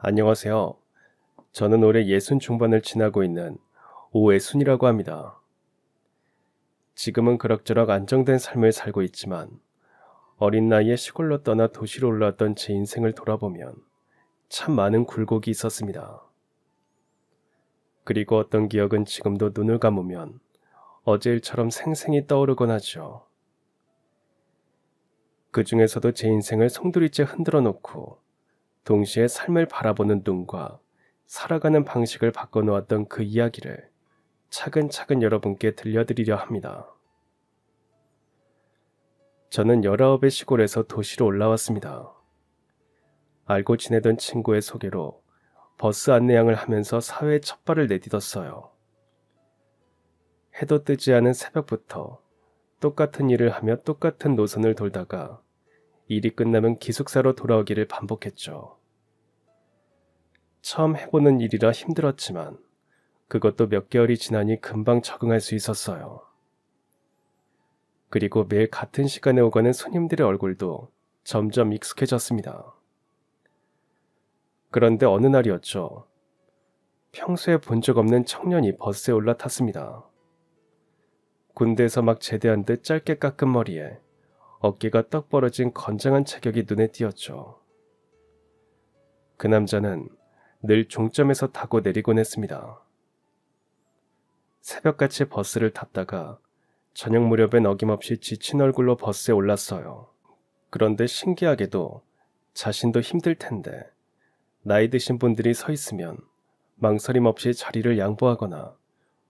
안녕하세요. 저는 올해 60 중반을 지나고 있는 오애순이라고 합니다. 지금은 그럭저럭 안정된 삶을 살고 있지만 어린 나이에 시골로 떠나 도시로 올라왔던 제 인생을 돌아보면 참 많은 굴곡이 있었습니다. 그리고 어떤 기억은 지금도 눈을 감으면 어제 일처럼 생생히 떠오르곤 하죠. 그 중에서도 제 인생을 송두리째 흔들어 놓고 동시에 삶을 바라보는 눈과 살아가는 방식을 바꿔놓았던 그 이야기를 차근차근 여러분께 들려드리려 합니다. 저는 19의 시골에서 도시로 올라왔습니다. 알고 지내던 친구의 소개로 버스 안내양을 하면서 사회에 첫 발을 내딛었어요. 해도 뜨지 않은 새벽부터 똑같은 일을 하며 똑같은 노선을 돌다가 일이 끝나면 기숙사로 돌아오기를 반복했죠. 처음 해보는 일이라 힘들었지만 그것도 몇 개월이 지나니 금방 적응할 수 있었어요. 그리고 매일 같은 시간에 오가는 손님들의 얼굴도 점점 익숙해졌습니다. 그런데 어느 날이었죠. 평소에 본 적 없는 청년이 버스에 올라탔습니다. 군대에서 막 제대한 듯 짧게 깎은 머리에 어깨가 떡 벌어진 건장한 체격이 눈에 띄었죠. 그 남자는 늘 종점에서 타고 내리곤 했습니다. 새벽같이 버스를 탔다가 저녁 무렵엔 어김없이 지친 얼굴로 버스에 올랐어요. 그런데 신기하게도 자신도 힘들 텐데 나이 드신 분들이 서 있으면 망설임 없이 자리를 양보하거나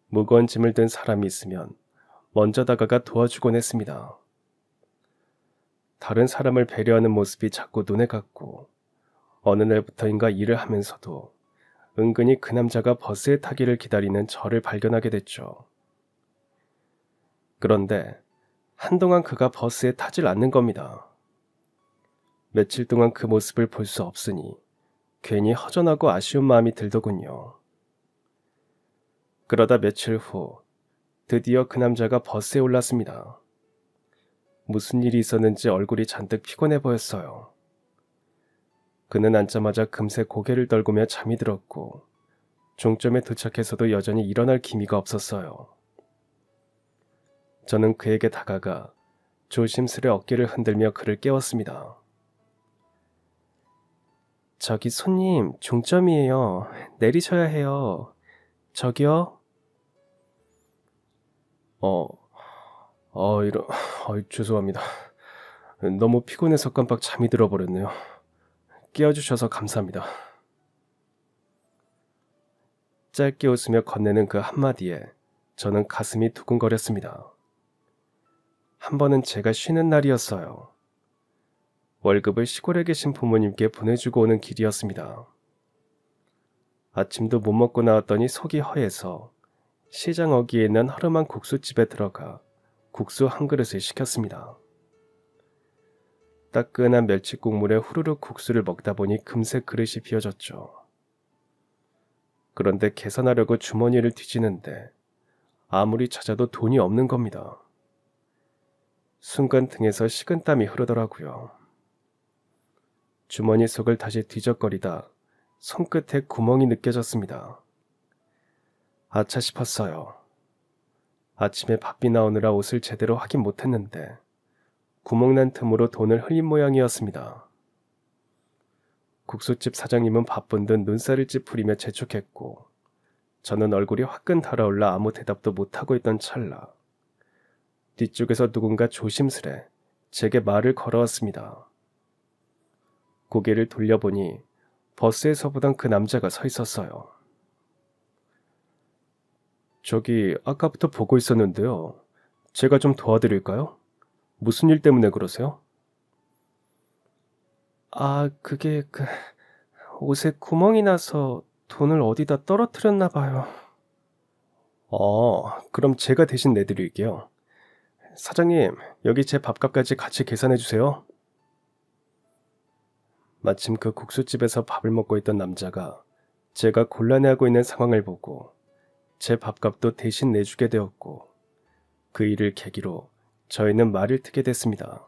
무거운 짐을 든 사람이 있으면 먼저 다가가 도와주곤 했습니다. 다른 사람을 배려하는 모습이 자꾸 눈에 갔고 어느 날부터인가 일을 하면서도 은근히 그 남자가 버스에 타기를 기다리는 저를 발견하게 됐죠. 그런데 한동안 그가 버스에 타질 않는 겁니다. 며칠 동안 그 모습을 볼 수 없으니 괜히 허전하고 아쉬운 마음이 들더군요. 그러다 며칠 후 드디어 그 남자가 버스에 올랐습니다. 무슨 일이 있었는지 얼굴이 잔뜩 피곤해 보였어요. 그는 앉자마자 금세 고개를 떨구며 잠이 들었고 종점에 도착해서도 여전히 일어날 기미가 없었어요. 저는 그에게 다가가 조심스레 어깨를 흔들며 그를 깨웠습니다. 저기 손님, 종점이에요. 내리셔야 해요. 저기요? 어, 죄송합니다. 너무 피곤해서 깜빡 잠이 들어버렸네요. 깨워주셔서 감사합니다. 짧게 웃으며 건네는 그 한마디에 저는 가슴이 두근거렸습니다. 한 번은 제가 쉬는 날이었어요. 월급을 시골에 계신 부모님께 보내주고 오는 길이었습니다. 아침도 못 먹고 나왔더니 속이 허해서 시장 어귀에 있는 허름한 국수집에 들어가 국수 한 그릇을 시켰습니다. 따끈한 멸치 국물에 후루룩 국수를 먹다 보니 금세 그릇이 비어졌죠. 그런데 계산하려고 주머니를 뒤지는데 아무리 찾아도 돈이 없는 겁니다. 순간 등에서 식은땀이 흐르더라고요. 주머니 속을 다시 뒤적거리다 손끝에 구멍이 느껴졌습니다. 아차 싶었어요. 아침에 바삐 나오느라 옷을 제대로 하긴 못했는데 구멍난 틈으로 돈을 흘린 모양이었습니다. 국수집 사장님은 바쁜 듯 눈살을 찌푸리며 재촉했고 저는 얼굴이 화끈 달아올라 아무 대답도 못하고 있던 찰나 뒤쪽에서 누군가 조심스레 제게 말을 걸어왔습니다. 고개를 돌려보니 버스에서 보던 그 남자가 서 있었어요. 저기 아까부터 보고 있었는데요. 제가 좀 도와드릴까요? 무슨 일 때문에 그러세요? 그게 옷에 구멍이 나서 돈을 어디다 떨어뜨렸나 봐요. 그럼 제가 대신 내드릴게요. 사장님, 여기 제 밥값까지 같이 계산해 주세요. 마침 그 국수집에서 밥을 먹고 있던 남자가 제가 곤란해하고 있는 상황을 보고 제 밥값도 대신 내주게 되었고 그 일을 계기로 저희는 말을 트게 됐습니다.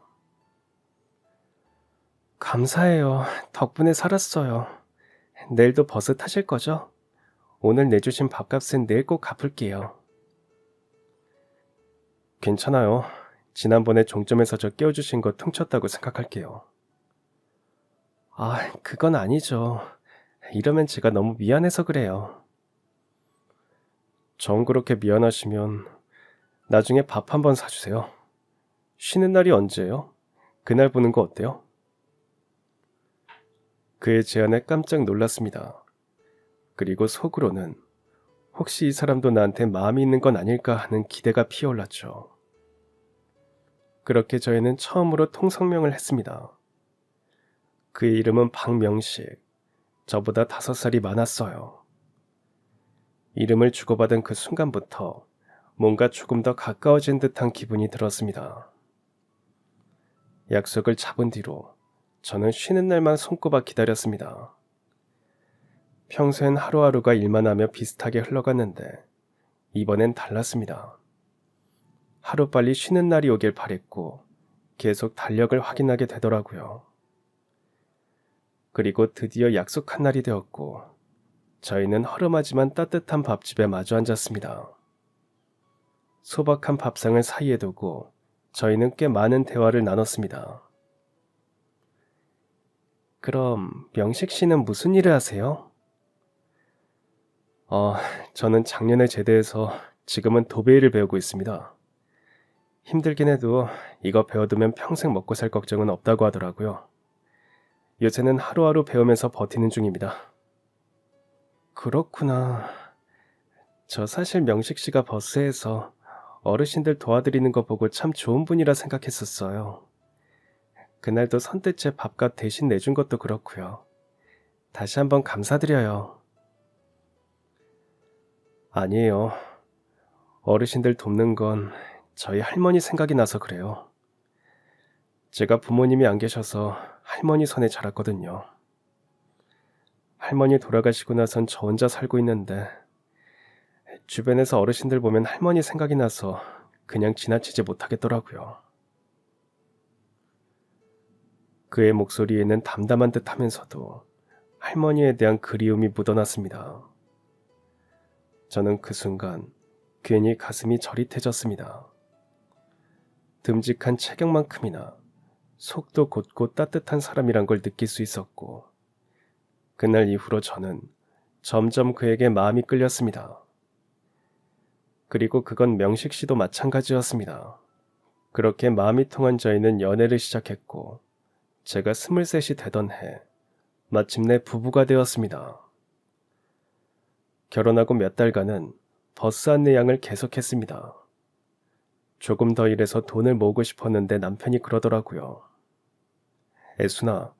감사해요. 덕분에 살았어요. 내일도 버스 타실 거죠? 오늘 내주신 밥값은 내일 꼭 갚을게요. 괜찮아요. 지난번에 종점에서 저 깨워주신 거 퉁쳤다고 생각할게요. 아, 그건 아니죠. 이러면 제가 너무 미안해서 그래요. 정 그렇게 미안하시면 나중에 밥 한번 사주세요. 쉬는 날이 언제예요? 그날 보는 거 어때요? 그의 제안에 깜짝 놀랐습니다. 그리고 속으로는 혹시 이 사람도 나한테 마음이 있는 건 아닐까 하는 기대가 피어올랐죠. 그렇게 저희는 처음으로 통성명을 했습니다. 그의 이름은 박명식. 저보다 5살이 많았어요. 이름을 주고받은 그 순간부터 뭔가 조금 더 가까워진 듯한 기분이 들었습니다. 약속을 잡은 뒤로 저는 쉬는 날만 손꼽아 기다렸습니다. 평소엔 하루하루가 일만 하며 비슷하게 흘러갔는데 이번엔 달랐습니다. 하루빨리 쉬는 날이 오길 바랬고 계속 달력을 확인하게 되더라고요. 그리고 드디어 약속한 날이 되었고 저희는 허름하지만 따뜻한 밥집에 마주 앉았습니다. 소박한 밥상을 사이에 두고 저희는 꽤 많은 대화를 나눴습니다. 그럼 명식 씨는 무슨 일을 하세요? 저는 작년에 제대해서 지금은 도배일을 배우고 있습니다. 힘들긴 해도 이거 배워두면 평생 먹고 살 걱정은 없다고 하더라고요. 요새는 하루하루 배우면서 버티는 중입니다. 그렇구나. 저 사실 명식 씨가 버스에서 어르신들 도와드리는 거 보고 참 좋은 분이라 생각했었어요. 그날도 선뜻 제 밥값 대신 내준 것도 그렇고요. 다시 한번 감사드려요. 아니에요. 어르신들 돕는 건 저희 할머니 생각이 나서 그래요. 제가 부모님이 안 계셔서 할머니 손에 자랐거든요. 할머니 돌아가시고 나선 저 혼자 살고 있는데 주변에서 어르신들 보면 할머니 생각이 나서 그냥 지나치지 못하겠더라고요. 그의 목소리에는 담담한 듯 하면서도 할머니에 대한 그리움이 묻어났습니다. 저는 그 순간 괜히 가슴이 저릿해졌습니다. 듬직한 체격만큼이나 속도 곧고 따뜻한 사람이란 걸 느낄 수 있었고 그날 이후로 저는 점점 그에게 마음이 끌렸습니다. 그리고 그건 명식 씨도 마찬가지였습니다. 그렇게 마음이 통한 저희는 연애를 시작했고 제가 23이 되던 해 마침내 부부가 되었습니다. 결혼하고 몇 달간은 버스 안내양을 계속했습니다. 조금 더 일해서 돈을 모으고 싶었는데 남편이 그러더라고요. 애순아,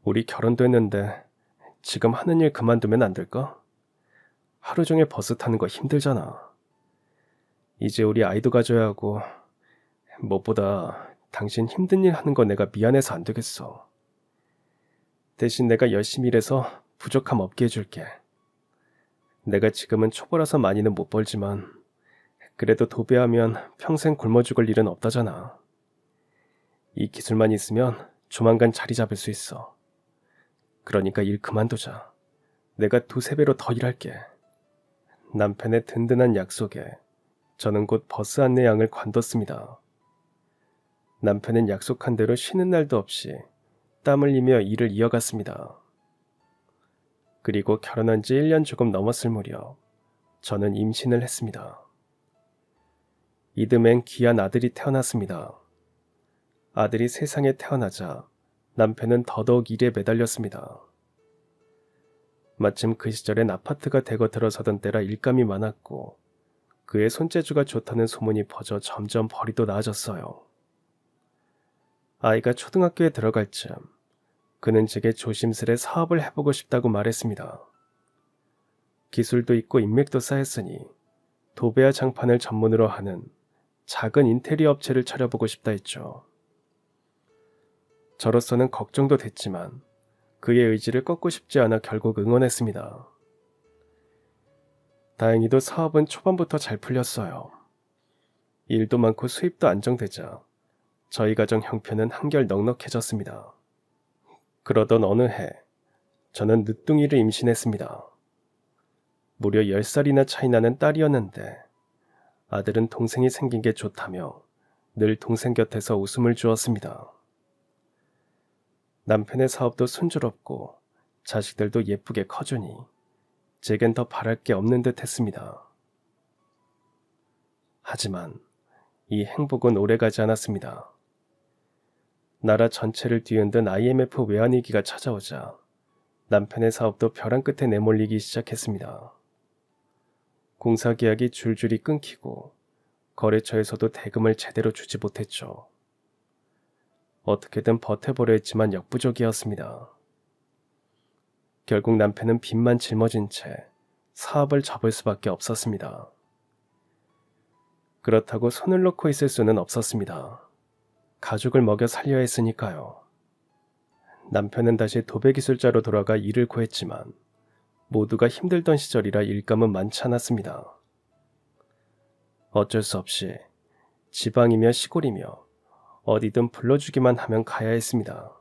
우리 결혼도 했는데 지금 하는 일 그만두면 안 될까? 하루 종일 버스 타는 거 힘들잖아. 이제 우리 아이도 가져야 하고 무엇보다 당신 힘든 일 하는 거 내가 미안해서 안 되겠어. 대신 내가 열심히 일해서 부족함 없게 해줄게. 내가 지금은 초보라서 많이는 못 벌지만 그래도 도배하면 평생 굶어 죽을 일은 없다잖아. 이 기술만 있으면 조만간 자리 잡을 수 있어. 그러니까 일 그만두자. 내가 2~3배로 더 일할게. 남편의 든든한 약속에 저는 곧 버스 안내양을 관뒀습니다. 남편은 약속한 대로 쉬는 날도 없이 땀 흘리며 일을 이어갔습니다. 그리고 결혼한 지 1년 조금 넘었을 무렵 저는 임신을 했습니다. 이듬해엔 귀한 아들이 태어났습니다. 아들이 세상에 태어나자 남편은 더더욱 일에 매달렸습니다. 마침 그 시절엔 아파트가 대거 들어서던 때라 일감이 많았고 그의 손재주가 좋다는 소문이 퍼져 점점 벌이도 나아졌어요. 아이가 초등학교에 들어갈 즈음 그는 제게 조심스레 사업을 해보고 싶다고 말했습니다. 기술도 있고 인맥도 쌓였으니 도배와 장판을 전문으로 하는 작은 인테리어 업체를 차려보고 싶다 했죠. 저로서는 걱정도 됐지만 그의 의지를 꺾고 싶지 않아 결국 응원했습니다. 다행히도 사업은 초반부터 잘 풀렸어요. 일도 많고 수입도 안정되자 저희 가정 형편은 한결 넉넉해졌습니다. 그러던 어느 해 저는 늦둥이를 임신했습니다. 무려 10살이나 차이 나는 딸이었는데 아들은 동생이 생긴 게 좋다며 늘 동생 곁에서 웃음을 주었습니다. 남편의 사업도 순조롭고 자식들도 예쁘게 커주니 제겐 더 바랄 게 없는 듯 했습니다. 하지만 이 행복은 오래가지 않았습니다. 나라 전체를 뒤흔든 IMF 외환위기가 찾아오자 남편의 사업도 벼랑 끝에 내몰리기 시작했습니다. 공사 계약이 줄줄이 끊기고 거래처에서도 대금을 제대로 주지 못했죠. 어떻게든 버텨보려 했지만 역부족이었습니다. 결국 남편은 빚만 짊어진 채 사업을 접을 수밖에 없었습니다. 그렇다고 손을 놓고 있을 수는 없었습니다. 가족을 먹여 살려야 했으니까요. 남편은 다시 도배 기술자로 돌아가 일을 구했지만 모두가 힘들던 시절이라 일감은 많지 않았습니다. 어쩔 수 없이 지방이며 시골이며 어디든 불러주기만 하면 가야 했습니다.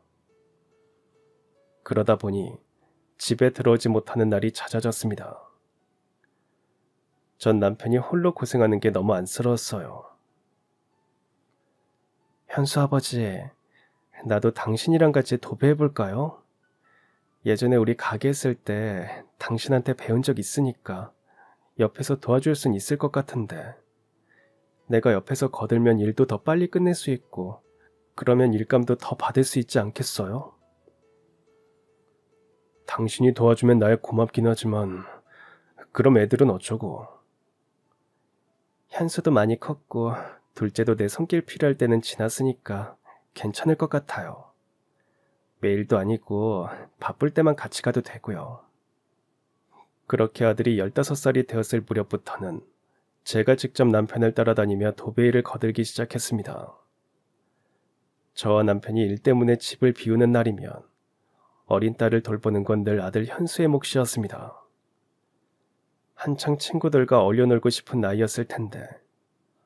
그러다 보니 집에 들어오지 못하는 날이 잦아졌습니다. 전 남편이 홀로 고생하는 게 너무 안쓰러웠어요. 현수 아버지, 나도 당신이랑 같이 도배해볼까요? 예전에 우리 가게 했을 때 당신한테 배운 적 있으니까 옆에서 도와줄 순 있을 것 같은데. 내가 옆에서 거들면 일도 더 빨리 끝낼 수 있고 그러면 일감도 더 받을 수 있지 않겠어요? 당신이 도와주면 나야 고맙긴 하지만 그럼 애들은 어쩌고. 현수도 많이 컸고 둘째도 내 손길 필요할 때는 지났으니까 괜찮을 것 같아요. 매일도 아니고 바쁠 때만 같이 가도 되고요. 그렇게 아들이 15살이 되었을 무렵부터는 제가 직접 남편을 따라다니며 도배일을 거들기 시작했습니다. 저와 남편이 일 때문에 집을 비우는 날이면 어린 딸을 돌보는 건 늘 아들 현수의 몫이었습니다. 한창 친구들과 어울려 놀고 싶은 나이였을 텐데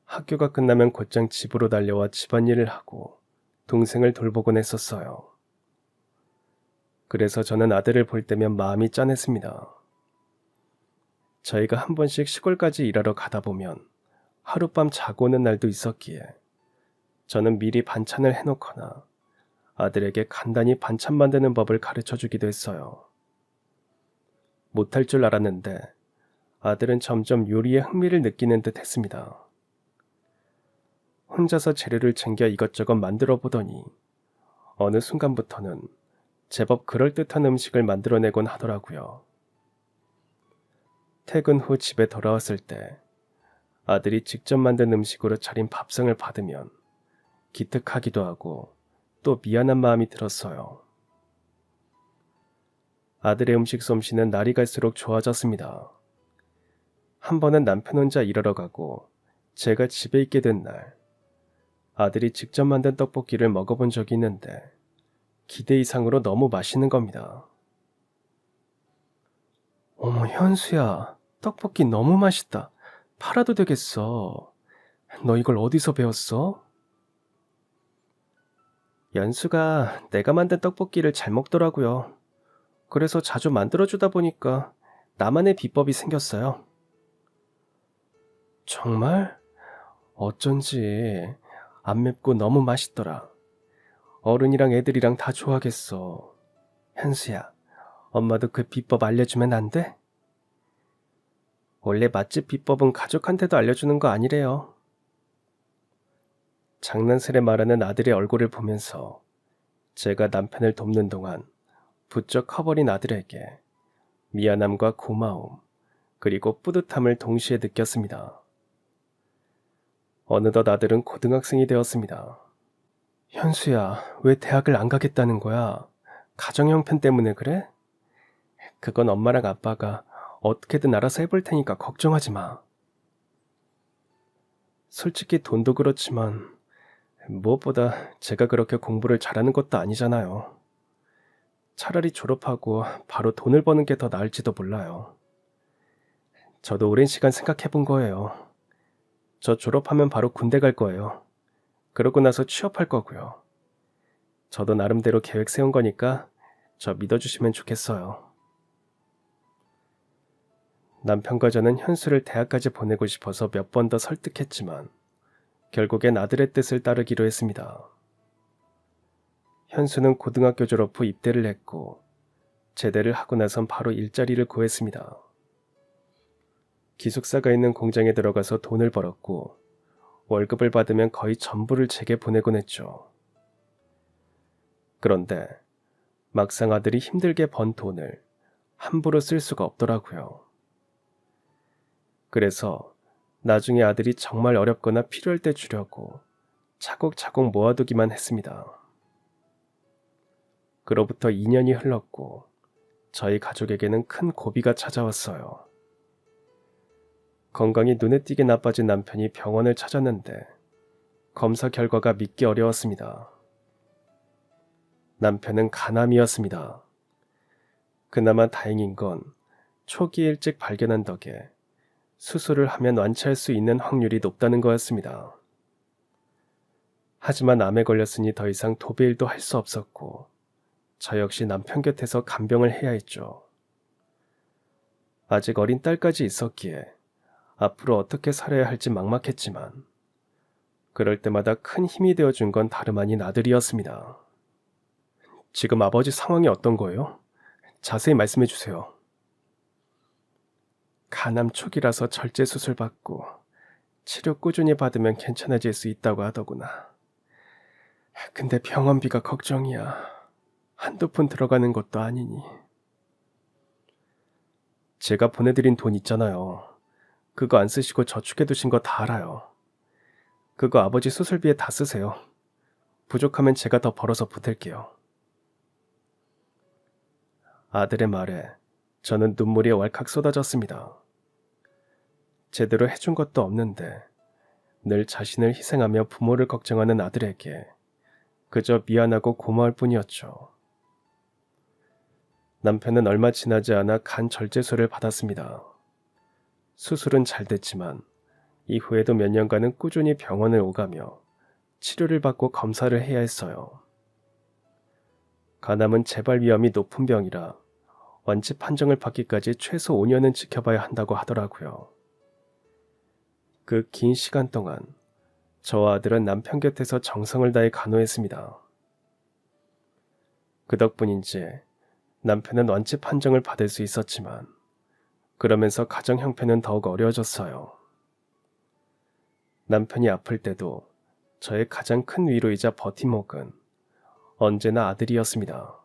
학교가 끝나면 곧장 집으로 달려와 집안일을 하고 동생을 돌보곤 했었어요. 그래서 저는 아들을 볼 때면 마음이 짠했습니다. 저희가 한 번씩 시골까지 일하러 가다 보면 하룻밤 자고 오는 날도 있었기에 저는 미리 반찬을 해놓거나 아들에게 간단히 반찬 만드는 법을 가르쳐 주기도 했어요. 못할 줄 알았는데 아들은 점점 요리에 흥미를 느끼는 듯 했습니다. 혼자서 재료를 챙겨 이것저것 만들어 보더니 어느 순간부터는 제법 그럴듯한 음식을 만들어내곤 하더라고요. 퇴근 후 집에 돌아왔을 때 아들이 직접 만든 음식으로 차린 밥상을 받으면 기특하기도 하고 또 미안한 마음이 들었어요. 아들의 음식 솜씨는 날이 갈수록 좋아졌습니다. 한 번은 남편 혼자 일하러 가고 제가 집에 있게 된 날, 아들이 직접 만든 떡볶이를 먹어본 적이 있는데 기대 이상으로 너무 맛있는 겁니다. 어머, 현수야, 떡볶이 너무 맛있다. 팔아도 되겠어. 너 이걸 어디서 배웠어? 연수가 내가 만든 떡볶이를 잘 먹더라고요. 그래서 자주 만들어주다 보니까 나만의 비법이 생겼어요. 정말? 어쩐지 안 맵고 너무 맛있더라. 어른이랑 애들이랑 다 좋아하겠어. 현수야, 엄마도 그 비법 알려주면 안 돼? 원래 맛집 비법은 가족한테도 알려주는 거 아니래요. 장난스레 말하는 아들의 얼굴을 보면서 제가 남편을 돕는 동안 부쩍 커버린 아들에게 미안함과 고마움, 그리고 뿌듯함을 동시에 느꼈습니다. 어느덧 아들은 고등학생이 되었습니다. 현수야, 왜 대학을 안 가겠다는 거야? 가정 형편 때문에 그래? 그건 엄마랑 아빠가 어떻게든 알아서 해볼 테니까 걱정하지 마. 솔직히 돈도 그렇지만 무엇보다 제가 그렇게 공부를 잘하는 것도 아니잖아요. 차라리 졸업하고 바로 돈을 버는 게 더 나을지도 몰라요. 저도 오랜 시간 생각해 본 거예요. 저 졸업하면 바로 군대 갈 거예요. 그러고 나서 취업할 거고요. 저도 나름대로 계획 세운 거니까 저 믿어주시면 좋겠어요. 남편과 저는 현수를 대학까지 보내고 싶어서 몇 번 더 설득했지만 결국엔 아들의 뜻을 따르기로 했습니다. 현수는 고등학교 졸업 후 입대를 했고 제대를 하고 나선 바로 일자리를 구했습니다. 기숙사가 있는 공장에 들어가서 돈을 벌었고 월급을 받으면 거의 전부를 제게 보내곤 했죠. 그런데 막상 아들이 힘들게 번 돈을 함부로 쓸 수가 없더라고요. 그래서 나중에 아들이 정말 어렵거나 필요할 때 주려고 차곡차곡 모아두기만 했습니다. 그로부터 2년이 흘렀고 저희 가족에게는 큰 고비가 찾아왔어요. 건강이 눈에 띄게 나빠진 남편이 병원을 찾았는데 검사 결과가 믿기 어려웠습니다. 남편은 간암이었습니다. 그나마 다행인 건 초기 일찍 발견한 덕에 수술을 하면 완치할 수 있는 확률이 높다는 거였습니다. 하지만 암에 걸렸으니 더 이상 도배일도 할 수 없었고 저 역시 남편 곁에서 간병을 해야 했죠. 아직 어린 딸까지 있었기에 앞으로 어떻게 살아야 할지 막막했지만 그럴 때마다 큰 힘이 되어준 건 다름 아닌 아들이었습니다. 지금 아버지 상황이 어떤 거예요? 자세히 말씀해 주세요. 간암 초기라서 절제 수술 받고 치료 꾸준히 받으면 괜찮아질 수 있다고 하더구나. 근데 병원비가 걱정이야. 한두 푼 들어가는 것도 아니니. 제가 보내드린 돈 있잖아요. 그거 안 쓰시고 저축해 두신 거 다 알아요. 그거 아버지 수술비에 다 쓰세요. 부족하면 제가 더 벌어서 보탤게요. 아들의 말에 저는 눈물이 왈칵 쏟아졌습니다. 제대로 해준 것도 없는데 늘 자신을 희생하며 부모를 걱정하는 아들에게 그저 미안하고 고마울 뿐이었죠. 남편은 얼마 지나지 않아 간 절제술을 받았습니다. 수술은 잘 됐지만 이후에도 몇 년간은 꾸준히 병원을 오가며 치료를 받고 검사를 해야 했어요. 간암은 재발 위험이 높은 병이라 완치 판정을 받기까지 최소 5년은 지켜봐야 한다고 하더라고요. 그 긴 시간 동안 저와 아들은 남편 곁에서 정성을 다해 간호했습니다. 그 덕분인지 남편은 완치 판정을 받을 수 있었지만 그러면서 가정 형편은 더욱 어려워졌어요. 남편이 아플 때도 저의 가장 큰 위로이자 버팀목은 언제나 아들이었습니다.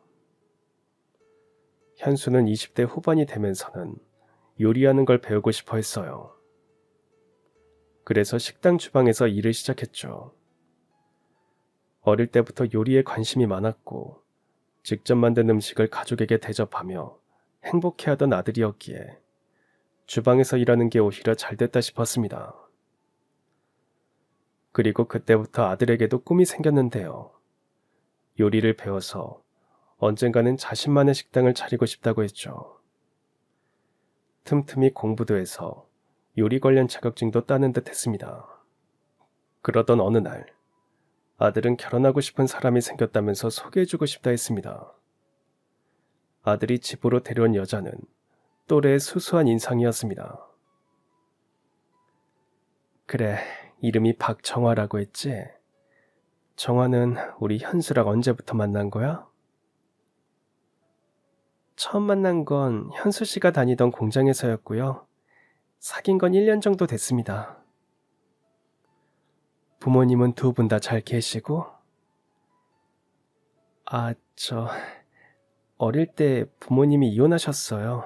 현수는 20대 후반이 되면서는 요리하는 걸 배우고 싶어 했어요. 그래서 식당 주방에서 일을 시작했죠. 어릴 때부터 요리에 관심이 많았고 직접 만든 음식을 가족에게 대접하며 행복해하던 아들이었기에 주방에서 일하는 게 오히려 잘 됐다 싶었습니다. 그리고 그때부터 아들에게도 꿈이 생겼는데요. 요리를 배워서 언젠가는 자신만의 식당을 차리고 싶다고 했죠. 틈틈이 공부도 해서 요리 관련 자격증도 따는 듯 했습니다. 그러던 어느 날 아들은 결혼하고 싶은 사람이 생겼다면서 소개해주고 싶다 했습니다. 아들이 집으로 데려온 여자는 또래의 수수한 인상이었습니다. 그래, 이름이 박정화라고 했지? 정화는 우리 현수랑 언제부터 만난 거야? 처음 만난 건 현수 씨가 다니던 공장에서였고요. 사귄 건 1년 정도 됐습니다. 부모님은 두 분 다 잘 계시고? 어릴 때 부모님이 이혼하셨어요.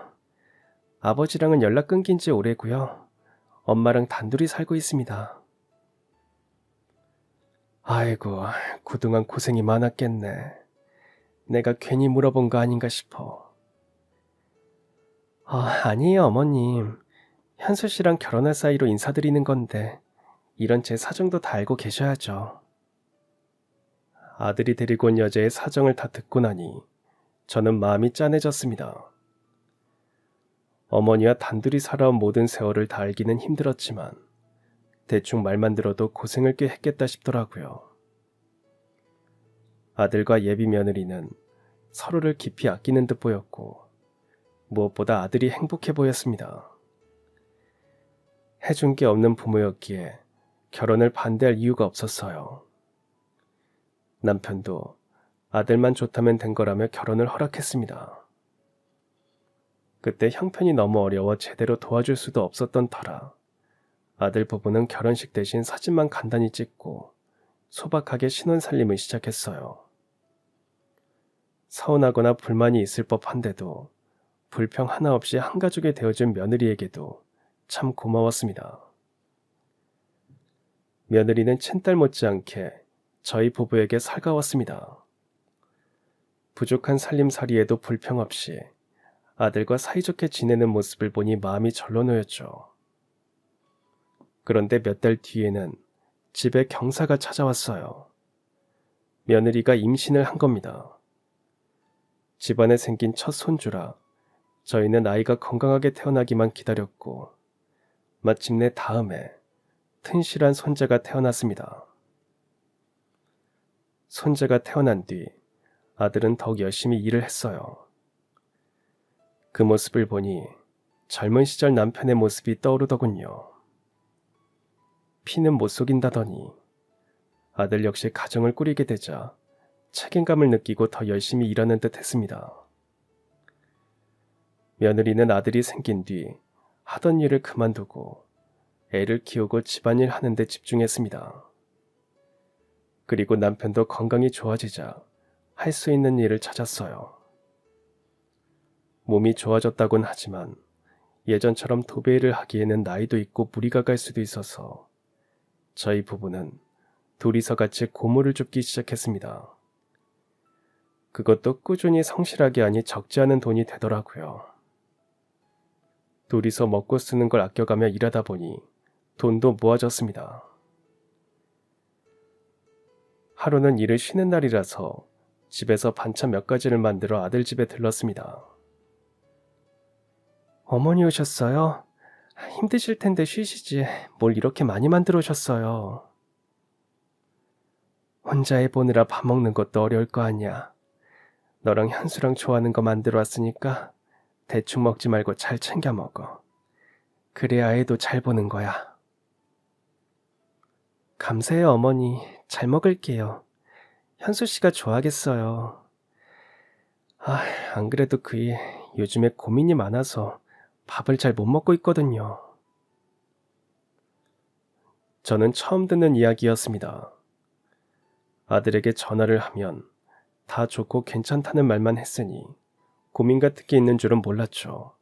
아버지랑은 연락 끊긴 지 오래고요. 엄마랑 단둘이 살고 있습니다. 아이고, 그동안 고생이 많았겠네. 내가 괜히 물어본 거 아닌가 싶어. 아니에요, 어머님. 현수 씨랑 결혼할 사이로 인사드리는 건데 이런 제 사정도 다 알고 계셔야죠. 아들이 데리고 온 여자의 사정을 다 듣고 나니 저는 마음이 짠해졌습니다. 어머니와 단둘이 살아온 모든 세월을 다 알기는 힘들었지만 대충 말만 들어도 고생을 꽤 했겠다 싶더라고요. 아들과 예비 며느리는 서로를 깊이 아끼는 듯 보였고 무엇보다 아들이 행복해 보였습니다. 해준 게 없는 부모였기에 결혼을 반대할 이유가 없었어요. 남편도 아들만 좋다면 된 거라며 결혼을 허락했습니다. 그때 형편이 너무 어려워 제대로 도와줄 수도 없었던 터라 아들 부부는 결혼식 대신 사진만 간단히 찍고 소박하게 신혼살림을 시작했어요. 서운하거나 불만이 있을 법한데도 불평 하나 없이 한 가족이 되어준 며느리에게도 참 고마웠습니다. 며느리는 친딸 못지않게 저희 부부에게 살가웠습니다. 부족한 살림살이에도 불평 없이 아들과 사이좋게 지내는 모습을 보니 마음이 절로 놓였죠. 그런데 몇 달 뒤에는 집에 경사가 찾아왔어요. 며느리가 임신을 한 겁니다. 집안에 생긴 첫 손주라 저희는 아이가 건강하게 태어나기만 기다렸고 마침내 다음에 튼실한 손자가 태어났습니다. 손자가 태어난 뒤 아들은 더욱 열심히 일을 했어요. 그 모습을 보니 젊은 시절 남편의 모습이 떠오르더군요. 피는 못 속인다더니 아들 역시 가정을 꾸리게 되자 책임감을 느끼고 더 열심히 일하는 듯 했습니다. 며느리는 아들이 생긴 뒤 하던 일을 그만두고 애를 키우고 집안일 하는 데 집중했습니다. 그리고 남편도 건강이 좋아지자 할 수 있는 일을 찾았어요. 몸이 좋아졌다곤 하지만 예전처럼 도배일을 하기에는 나이도 있고 무리가 갈 수도 있어서 저희 부부는 둘이서 같이 고무를 줍기 시작했습니다. 그것도 꾸준히 성실하게 하니 적지 않은 돈이 되더라고요. 둘이서 먹고 쓰는 걸 아껴가며 일하다 보니 돈도 모아졌습니다. 하루는 일을 쉬는 날이라서 집에서 반찬 몇 가지를 만들어 아들 집에 들렀습니다. 어머니 오셨어요? 힘드실 텐데 쉬시지 뭘 이렇게 많이 만들어 오셨어요. 혼자 해보느라 밥 먹는 것도 어려울 거 아니야. 너랑 현수랑 좋아하는 거 만들어 왔으니까 대충 먹지 말고 잘 챙겨 먹어. 그래야 애도 잘 보는 거야. 감사해요 어머니. 잘 먹을게요. 현수 씨가 좋아하겠어요. 안 그래도 그이 요즘에 고민이 많아서 밥을 잘 못 먹고 있거든요. 저는 처음 듣는 이야기였습니다. 아들에게 전화를 하면 다 좋고 괜찮다는 말만 했으니 고민 같은 게 있는 줄은 몰랐죠.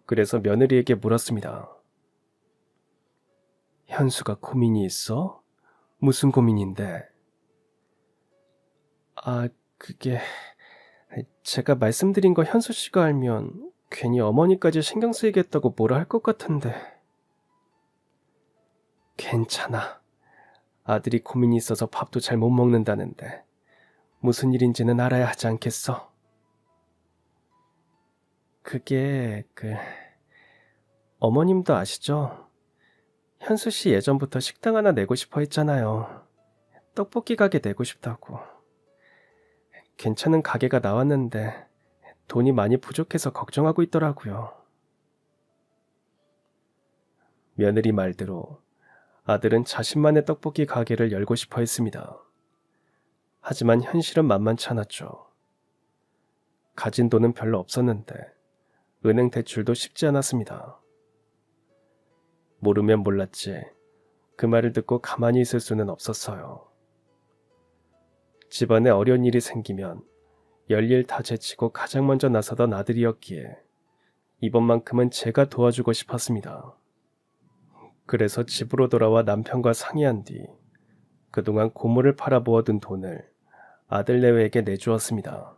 그래서 며느리에게 물었습니다. 현수가 고민이 있어? 무슨 고민인데? 그게 제가 말씀드린 거 현수 씨가 알면 괜히 어머니까지 신경 쓰이겠다고 뭐라 할 것 같은데. 괜찮아. 아들이 고민이 있어서 밥도 잘 못 먹는다는데 무슨 일인지는 알아야 하지 않겠어? 그게 어머님도 아시죠? 현수 씨 예전부터 식당 하나 내고 싶어 했잖아요. 떡볶이 가게 내고 싶다고. 괜찮은 가게가 나왔는데 돈이 많이 부족해서 걱정하고 있더라고요. 며느리 말대로 아들은 자신만의 떡볶이 가게를 열고 싶어 했습니다. 하지만 현실은 만만치 않았죠. 가진 돈은 별로 없었는데 은행 대출도 쉽지 않았습니다. 모르면 몰랐지 그 말을 듣고 가만히 있을 수는 없었어요. 집안에 어려운 일이 생기면 열일 다 제치고 가장 먼저 나서던 아들이었기에 이번만큼은 제가 도와주고 싶었습니다. 그래서 집으로 돌아와 남편과 상의한 뒤 그동안 고물을 팔아 모아둔 돈을 아들 내외에게 내주었습니다.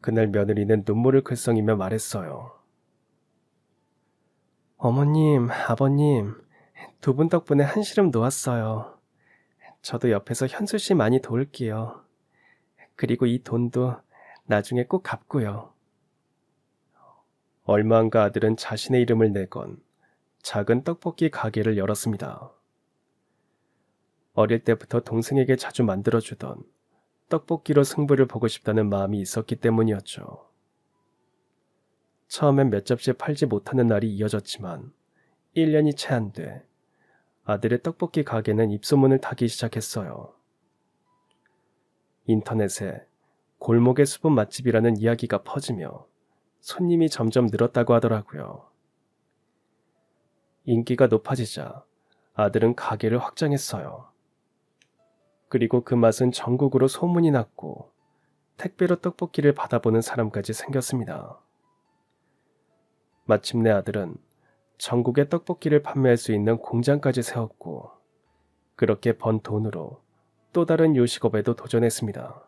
그날 며느리는 눈물을 글썽이며 말했어요. 어머님, 아버님, 두 분 덕분에 한시름 놓았어요. 저도 옆에서 현수 씨 많이 도울게요. 그리고 이 돈도 나중에 꼭 갚고요. 얼마 안가 아들은 자신의 이름을 내건 작은 떡볶이 가게를 열었습니다. 어릴 때부터 동생에게 자주 만들어주던 떡볶이로 승부를 보고 싶다는 마음이 있었기 때문이었죠. 처음엔 몇 접시 팔지 못하는 날이 이어졌지만 1년이 채 안 돼 아들의 떡볶이 가게는 입소문을 타기 시작했어요. 인터넷에 골목의 수분 맛집이라는 이야기가 퍼지며 손님이 점점 늘었다고 하더라고요. 인기가 높아지자 아들은 가게를 확장했어요. 그리고 그 맛은 전국으로 소문이 났고 택배로 떡볶이를 받아보는 사람까지 생겼습니다. 마침내 아들은 전국에 떡볶이를 판매할 수 있는 공장까지 세웠고 그렇게 번 돈으로 또 다른 요식업에도 도전했습니다.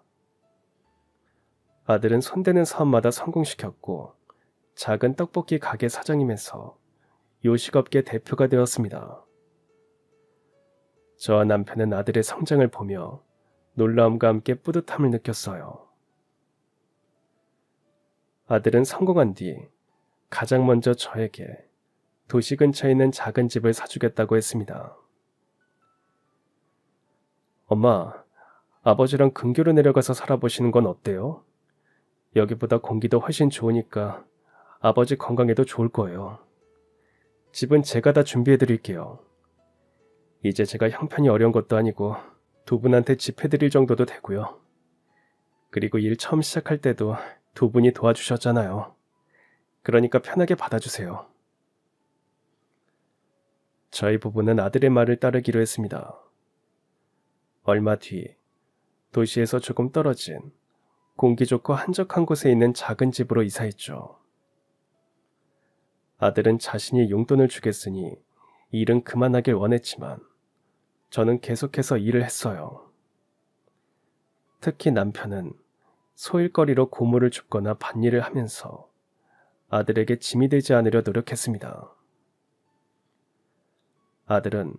아들은 손대는 사업마다 성공시켰고 작은 떡볶이 가게 사장이면서 요식업계 대표가 되었습니다. 저와 남편은 아들의 성장을 보며 놀라움과 함께 뿌듯함을 느꼈어요. 아들은 성공한 뒤 가장 먼저 저에게 도시 근처에 있는 작은 집을 사주겠다고 했습니다. 엄마, 아버지랑 근교로 내려가서 살아보시는 건 어때요? 여기보다 공기도 훨씬 좋으니까 아버지 건강에도 좋을 거예요. 집은 제가 다 준비해드릴게요. 이제 제가 형편이 어려운 것도 아니고 두 분한테 집 해드릴 정도도 되고요. 그리고 일 처음 시작할 때도 두 분이 도와주셨잖아요. 그러니까 편하게 받아주세요. 저희 부부는 아들의 말을 따르기로 했습니다. 얼마 뒤 도시에서 조금 떨어진 공기 좋고 한적한 곳에 있는 작은 집으로 이사했죠. 아들은 자신이 용돈을 주겠으니 일은 그만하길 원했지만 저는 계속해서 일을 했어요. 특히 남편은 소일거리로 고무를 줍거나 밭일을 하면서 아들에게 짐이 되지 않으려 노력했습니다. 아들은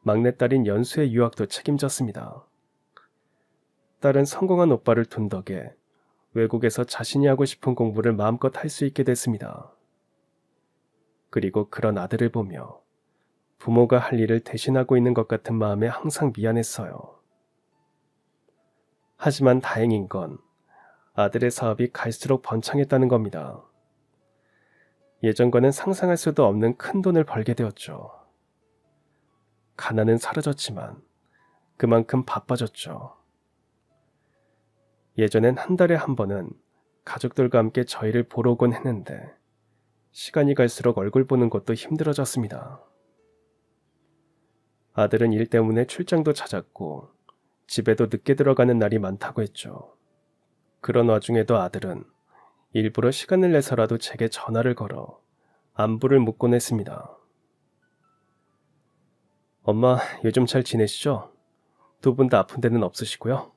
막내딸인 연수의 유학도 책임졌습니다. 딸은 성공한 오빠를 둔 덕에 외국에서 자신이 하고 싶은 공부를 마음껏 할 수 있게 됐습니다. 그리고 그런 아들을 보며 부모가 할 일을 대신하고 있는 것 같은 마음에 항상 미안했어요. 하지만 다행인 건 아들의 사업이 갈수록 번창했다는 겁니다. 예전과는 상상할 수도 없는 큰 돈을 벌게 되었죠. 가난은 사라졌지만 그만큼 바빠졌죠. 예전엔 한 달에 한 번은 가족들과 함께 저희를 보러 오곤 했는데 시간이 갈수록 얼굴 보는 것도 힘들어졌습니다. 아들은 일 때문에 출장도 잦았고 집에도 늦게 들어가는 날이 많다고 했죠. 그런 와중에도 아들은 일부러 시간을 내서라도 제게 전화를 걸어 안부를 묻곤 했습니다. 엄마, 요즘 잘 지내시죠? 두 분 다 아픈 데는 없으시고요?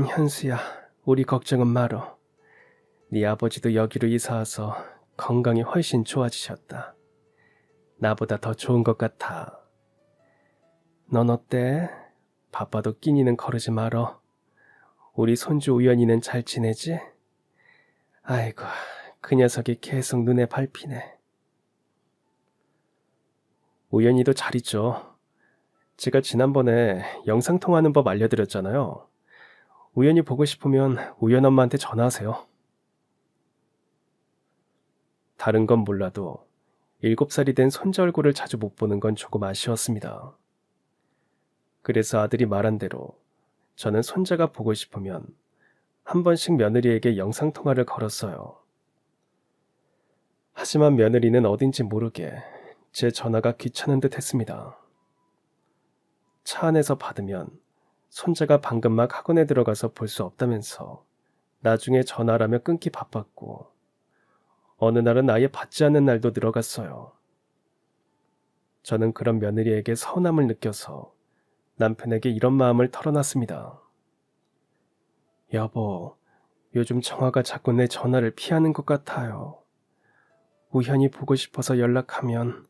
현수야, 우리 걱정은 말어. 네 아버지도 여기로 이사와서 건강이 훨씬 좋아지셨다. 나보다 더 좋은 것 같아. 넌 어때? 바빠도 끼니는 거르지 말어. 우리 손주 우연이는 잘 지내지? 아이고, 그 녀석이 계속 눈에 밟히네. 우연이도 잘 있죠. 제가 지난번에 영상통화하는 법 알려드렸잖아요. 우연히 보고 싶으면 우연 엄마한테 전화하세요. 다른 건 몰라도 7살이 된 손자 얼굴을 자주 못 보는 건 조금 아쉬웠습니다. 그래서 아들이 말한 대로 저는 손자가 보고 싶으면 한 번씩 며느리에게 영상통화를 걸었어요. 하지만 며느리는 어딘지 모르게 제 전화가 귀찮은 듯 했습니다. 차 안에서 받으면 손자가 방금 막 학원에 들어가서 볼 수 없다면서 나중에 전화라며 끊기 바빴고 어느 날은 아예 받지 않는 날도 늘어갔어요. 저는 그런 며느리에게 서운함을 느껴서 남편에게 이런 마음을 털어놨습니다. 여보, 요즘 정화가 자꾸 내 전화를 피하는 것 같아요. 우연히 보고 싶어서 연락하면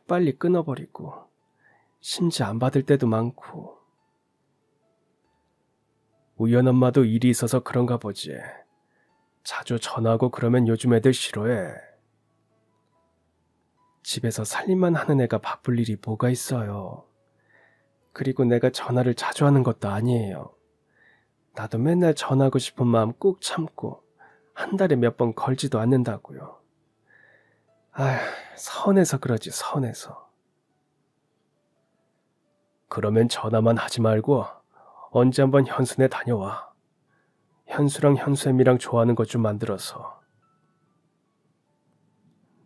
빨리 끊어버리고 심지어 안 받을 때도 많고. 우연 엄마도 일이 있어서 그런가 보지. 자주 전화하고 그러면 요즘 애들 싫어해. 집에서 살림만 하는 애가 바쁠 일이 뭐가 있어요. 그리고 내가 전화를 자주 하는 것도 아니에요. 나도 맨날 전화하고 싶은 마음 꾹 참고 한 달에 몇 번 걸지도 않는다고요. 아휴, 서운해서 그러지, 서운해서. 그러면 전화만 하지 말고 언제 한번 현수네 다녀와. 현수랑 현수애미랑 좋아하는 것 좀 만들어서.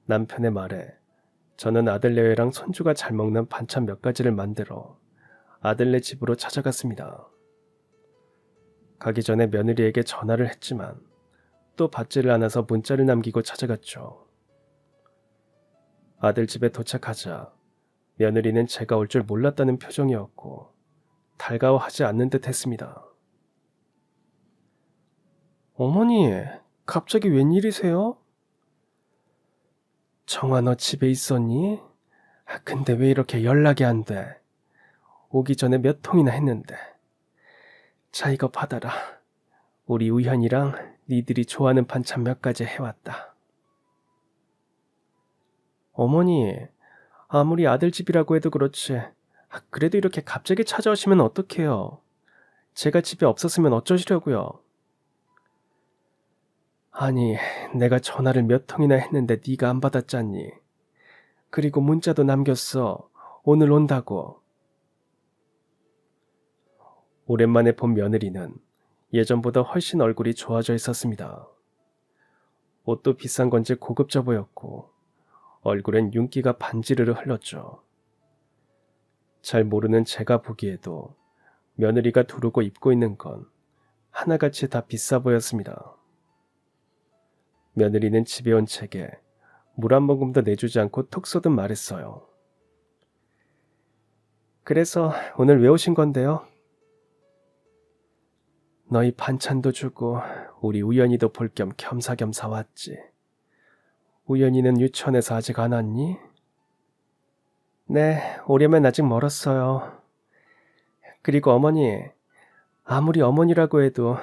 남편의 말에 저는 아들네랑 손주가 잘 먹는 반찬 몇 가지를 만들어 아들네 집으로 찾아갔습니다. 가기 전에 며느리에게 전화를 했지만 또 받지를 않아서 문자를 남기고 찾아갔죠. 아들 집에 도착하자 며느리는 제가 올 줄 몰랐다는 표정이었고 달가워하지 않는 듯 했습니다. 어머니, 갑자기 웬일이세요? 정아, 너 집에 있었니? 근데 왜 이렇게 연락이 안 돼? 오기 전에 몇 통이나 했는데. 자, 이거 받아라. 우리 우현이랑 니들이 좋아하는 반찬 몇 가지 해왔다. 어머니, 아무리 아들 집이라고 해도 그렇지. 그래도 이렇게 갑자기 찾아오시면 어떡해요? 제가 집에 없었으면 어쩌시려고요? 아니, 내가 전화를 몇 통이나 했는데 네가 안 받았잖니. 그리고 문자도 남겼어. 오늘 온다고. 오랜만에 본 며느리는 예전보다 훨씬 얼굴이 좋아져 있었습니다. 옷도 비싼 건지 고급져 보였고 얼굴엔 윤기가 반지르르 흘렀죠. 잘 모르는 제가 보기에도 며느리가 두르고 입고 있는 건 하나같이 다 비싸 보였습니다. 며느리는 집에 온 제게 물 한 모금도 내주지 않고 톡 쏘듯 말했어요. 그래서 오늘 왜 오신 건데요? 너희 반찬도 주고 우리 우연이도 볼 겸 겸사겸사 왔지. 우연이는 유치원에서 아직 안 왔니? 네, 오려면 아직 멀었어요. 그리고 어머니, 아무리 어머니라고 해도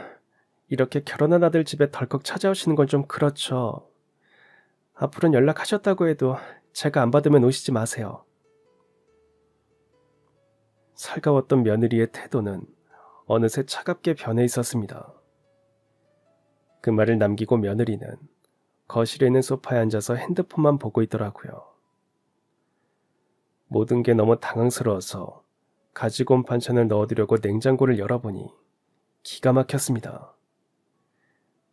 이렇게 결혼한 아들 집에 덜컥 찾아오시는 건 좀 그렇죠. 앞으로는 연락하셨다고 해도 제가 안 받으면 오시지 마세요. 살가웠던 며느리의 태도는 어느새 차갑게 변해 있었습니다. 그 말을 남기고 며느리는 거실에 있는 소파에 앉아서 핸드폰만 보고 있더라고요. 모든 게 너무 당황스러워서 가지고 온 반찬을 넣어두려고 냉장고를 열어보니 기가 막혔습니다.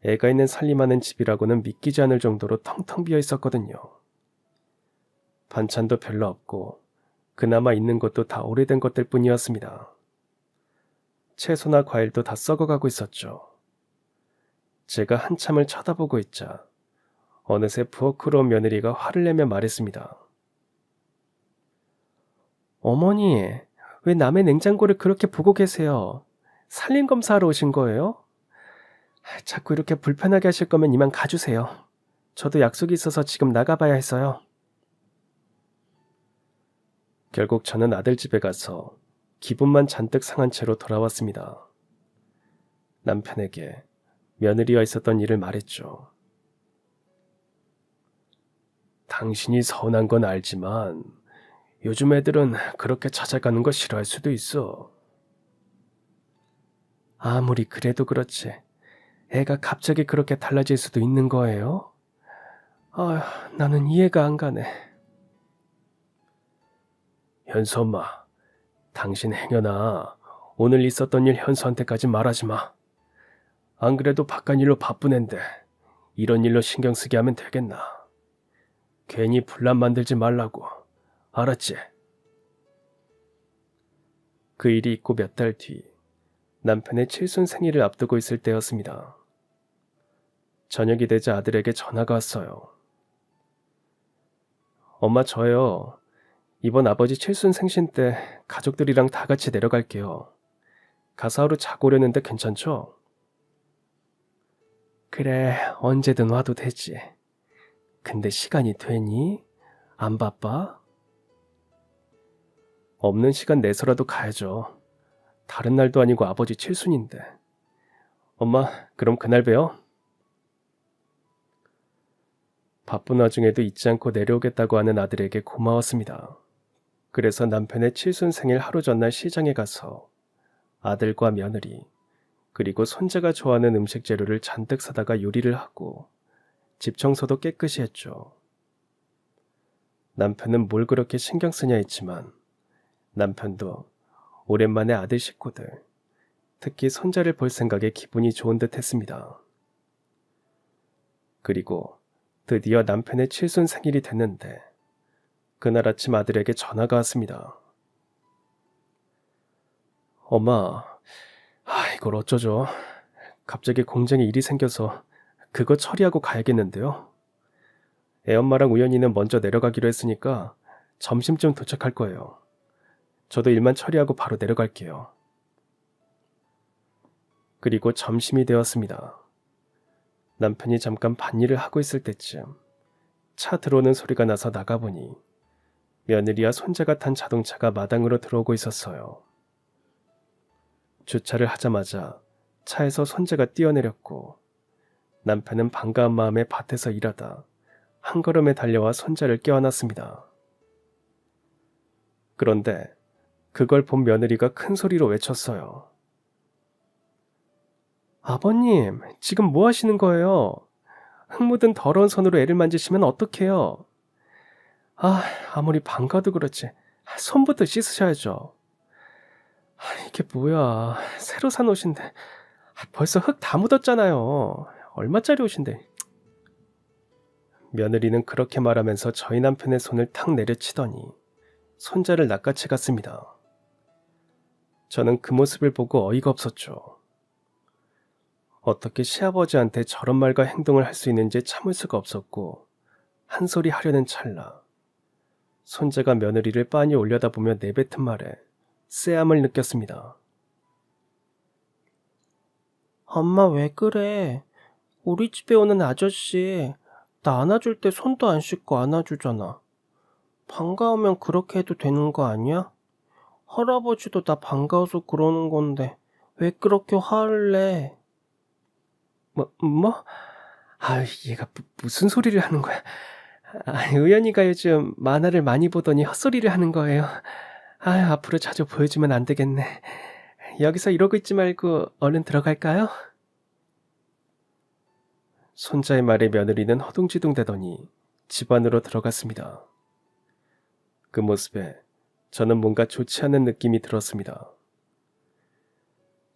애가 있는 살림하는 집이라고는 믿기지 않을 정도로 텅텅 비어 있었거든요. 반찬도 별로 없고 그나마 있는 것도 다 오래된 것들 뿐이었습니다. 채소나 과일도 다 썩어가고 있었죠. 제가 한참을 쳐다보고 있자 어느새 부엌으로 온 며느리가 화를 내며 말했습니다. 어머니, 왜 남의 냉장고를 그렇게 보고 계세요? 살림 검사하러 오신 거예요? 자꾸 이렇게 불편하게 하실 거면 이만 가주세요. 저도 약속이 있어서 지금 나가봐야 해서요. 결국 저는 아들 집에 가서 기분만 잔뜩 상한 채로 돌아왔습니다. 남편에게 며느리와 있었던 일을 말했죠. 당신이 서운한 건 알지만 요즘 애들은 그렇게 찾아가는 거 싫어할 수도 있어. 아무리 그래도 그렇지. 애가 갑자기 그렇게 달라질 수도 있는 거예요? 아휴, 나는 이해가 안 가네. 현수 엄마, 당신 행여나 오늘 있었던 일 현수한테까지 말하지 마. 안 그래도 바깥일로 바쁜 앤데 이런 일로 신경 쓰게 하면 되겠나. 괜히 분란 만들지 말라고. 알았지? 그 일이 있고 몇 달 뒤 남편의 칠순 생일을 앞두고 있을 때였습니다. 저녁이 되자 아들에게 전화가 왔어요. 엄마, 저요. 이번 아버지 칠순 생신 때 가족들이랑 다 같이 내려갈게요. 가서 하루 자고 오려는데 괜찮죠? 그래, 언제든 와도 되지. 근데 시간이 되니? 안 바빠? 없는 시간 내서라도 가야죠. 다른 날도 아니고 아버지 칠순인데. 엄마, 그럼 그날 봬요. 바쁜 와중에도 잊지 않고 내려오겠다고 하는 아들에게 고마웠습니다. 그래서 남편의 칠순 생일 하루 전날 시장에 가서 아들과 며느리, 그리고 손자가 좋아하는 음식 재료를 잔뜩 사다가 요리를 하고 집 청소도 깨끗이 했죠. 남편은 뭘 그렇게 신경 쓰냐 했지만 남편도 오랜만에 아들 식구들, 특히 손자를 볼 생각에 기분이 좋은 듯 했습니다. 그리고 드디어 남편의 칠순 생일이 됐는데 그날 아침 아들에게 전화가 왔습니다. 엄마, 이걸 어쩌죠? 갑자기 공장에 일이 생겨서 그거 처리하고 가야겠는데요. 애엄마랑 우연이는 먼저 내려가기로 했으니까 점심쯤 도착할 거예요. 저도 일만 처리하고 바로 내려갈게요. 그리고 점심이 되었습니다. 남편이 잠깐 밭일을 하고 있을 때쯤 차 들어오는 소리가 나서 나가보니 며느리와 손자가 탄 자동차가 마당으로 들어오고 있었어요. 주차를 하자마자 차에서 손자가 뛰어내렸고 남편은 반가운 마음에 밭에서 일하다 한 걸음에 달려와 손자를 껴안았습니다. 그런데 그걸 본 며느리가 큰 소리로 외쳤어요. 아버님, 지금 뭐 하시는 거예요? 흙 묻은 더러운 손으로 애를 만지시면 어떡해요? 아무리 반가워도 그렇지. 손부터 씻으셔야죠. 이게 뭐야. 새로 산 옷인데 벌써 흙 다 묻었잖아요. 얼마짜리 옷인데. 며느리는 그렇게 말하면서 저희 남편의 손을 탁 내려치더니 손자를 낚아채 갔습니다. 저는 그 모습을 보고 어이가 없었죠. 어떻게 시아버지한테 저런 말과 행동을 할 수 있는지 참을 수가 없었고 한 소리 하려는 찰나 손자가 며느리를 빤히 올려다보며 내뱉은 말에 쎄함을 느꼈습니다. 엄마 왜 그래? 우리 집에 오는 아저씨 나 안아줄 때 손도 안 씻고 안아주잖아. 반가우면 그렇게 해도 되는 거 아니야? 할아버지도 나 반가워서 그러는 건데 왜 그렇게 화를 내? 뭐? 얘가 무슨 소리를 하는 거야? 의연이가 요즘 만화를 많이 보더니 헛소리를 하는 거예요. 앞으로 자주 보여주면 안 되겠네. 여기서 이러고 있지 말고 얼른 들어갈까요? 손자의 말에 며느리는 허둥지둥 대더니 집 안으로 들어갔습니다. 그 모습에 저는 뭔가 좋지 않은 느낌이 들었습니다.